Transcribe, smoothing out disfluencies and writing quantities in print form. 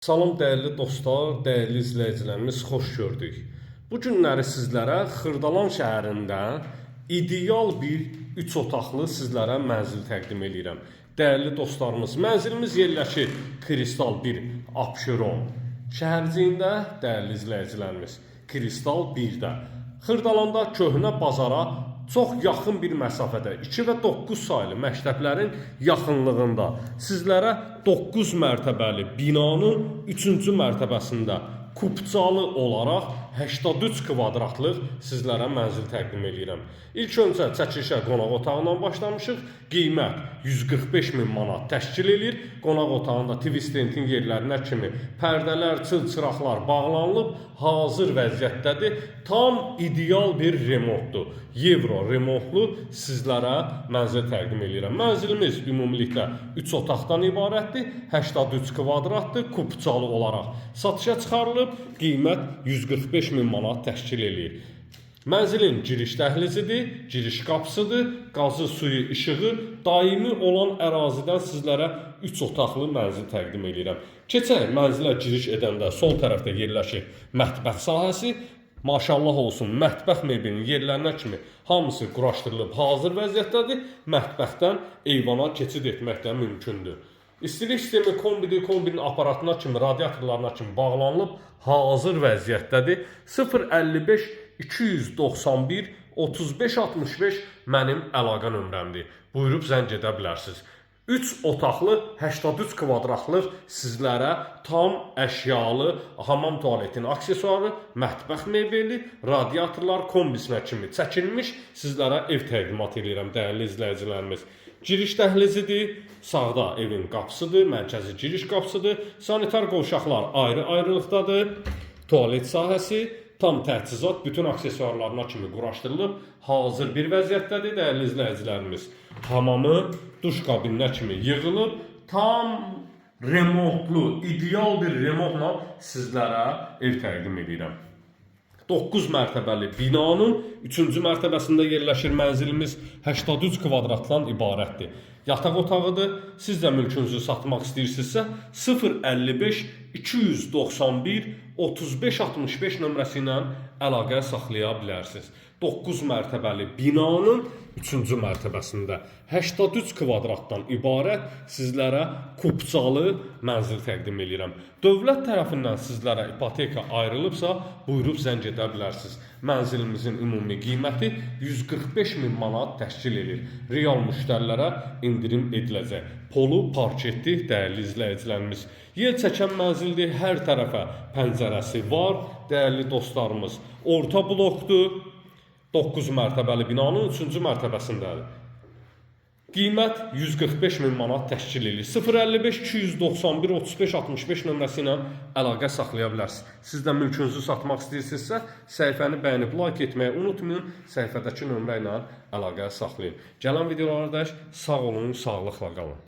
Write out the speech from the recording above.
Salam dəyərli dostlar, dəyərli izləyicilərimiz, xoş gördük. Bu günləri sizlərə Xırdalan şəhərində ideal bir 3 otaqlı sizlərə mənzil təqdim edirəm. Dəyərli dostlarımız, mənzilimiz yerləşir Kristal 1 Abşeron şəhərciyində, dəyərli izləyicilərimiz, Kristal 1-də. Xırdalanda köhnə bazara çox yaxın bir məsafədə 2 və 9 saylı məktəblərin yaxınlığında sizlərə 9 mərtəbəli binanın 3-cü mərtəbəsində kupçalı olaraq 83 kvadratlıq sizlərə mənzil təqdim edirəm. İlk öncə çəkilişə qonaq otağından başlamışıq. Qiymət 145 min manat təşkil edir. Qonaq otağında TV stentin yerlərinə kimi pərdələr, çılçıraqlar bağlanılıb, hazır vəziyyətdədir. Tam ideal bir remontdur. Euro remontlu sizlərə mənzil təqdim edirəm. Mənzilimiz ümumiliklə 3 otaqdan ibarətdir. 83 kvadratdır, kupçalı olaraq satışa çıxarılıb. Qiymət 145 min manat təşkil edir. Mənzilin giriş dəhlizidir, giriş qapısıdır, qazı, suyu, işığı daimi olan ərazidən sizlərə 3 otaqlı mənzil təqdim edirəm. Keçək mənzilə giriş edəndə sol tərəfdə yerləşir mətbəx sahəsi. Maşallah olsun, mətbəx mebelinin yerlərinə kimi hamısı quraşdırılıb hazır vəziyyətdədir. Mətbəxdən eyvana keçid etmək də mümkündür. İstilik sistemi kombidir, kombinin aparatına kimi, radiatorlarına kimi bağlanılıb hazır vəziyyətdədir. 055 291 35 65 mənim əlaqə nömrəmdir. Buyurub zəng edə bilərsiniz. 3 otaqlı 83 kvadratlıq sizlərə tam əşyalı hamam tualetin aksesuarı, mətbəx mebeli, radiatorlar kombisinə kimi çəkilmiş sizlərə ev təqdimat edirəm dəyərli izləyicilərimiz. Giriş dəhlizidir, sağda evin qapısıdır, mərkəzi giriş qapısıdır, sanitar qovşaqlar ayrı-ayrılıqdadır, tualet sahəsi, tam təchizat, bütün aksesuarlarına kimi quraşdırılıb, hazır bir vəziyyətdədir dəyərli izləyicilərimiz. Hamamı duş kabininə kimi yığılıb, tam remontlu, ideal bir remontla sizlərə ev təqdim edirəm. 9 mərtəbəli binanın 3-cü mərtəbəsində yerləşir mənzilimiz 83 kvadratdan ibarətdir. Yataq otağıdır. Siz də mülkünüzü satmaq istəyirsinizsə 055 291 35 65 nömrəsi ilə əlaqə saxlaya bilərsiniz. 9 mərtəbəli binanın 3-cü mərtəbəsində 83 kvadratdan ibarət sizlərə kupçalı mənzil təqdim edirəm. Dövlət tərəfindən sizlərə ipoteka ayrılıbsa, buyurub zəng edə bilərsiniz. Mənzilimizin ümumi qiyməti 145 min manat təşkil edir. Real müştərilərə indirim ediləcək. Polu parketli dəyərli izləyicilərimiz. Yel çəkən mənzildir, hər tərəfə pəncərəsi var, dəyərli dostlarımız. Orta blokdur. 9 mərtəbəli binanın 3-cü mərtəbəsindədir. Qiymət 145 min manat təşkil edir. 055 291 35 65 nömrəsi ilə əlaqə saxlaya bilərsiniz. Siz də mülkünüzü satmaq istəyirsinizsə, səhifəni bəyənib like etməyi unutmayın. Səhifədəki nömrə ilə əlaqə saxlayın. Gələn videolarda sağ olun, sağlıqla qalın.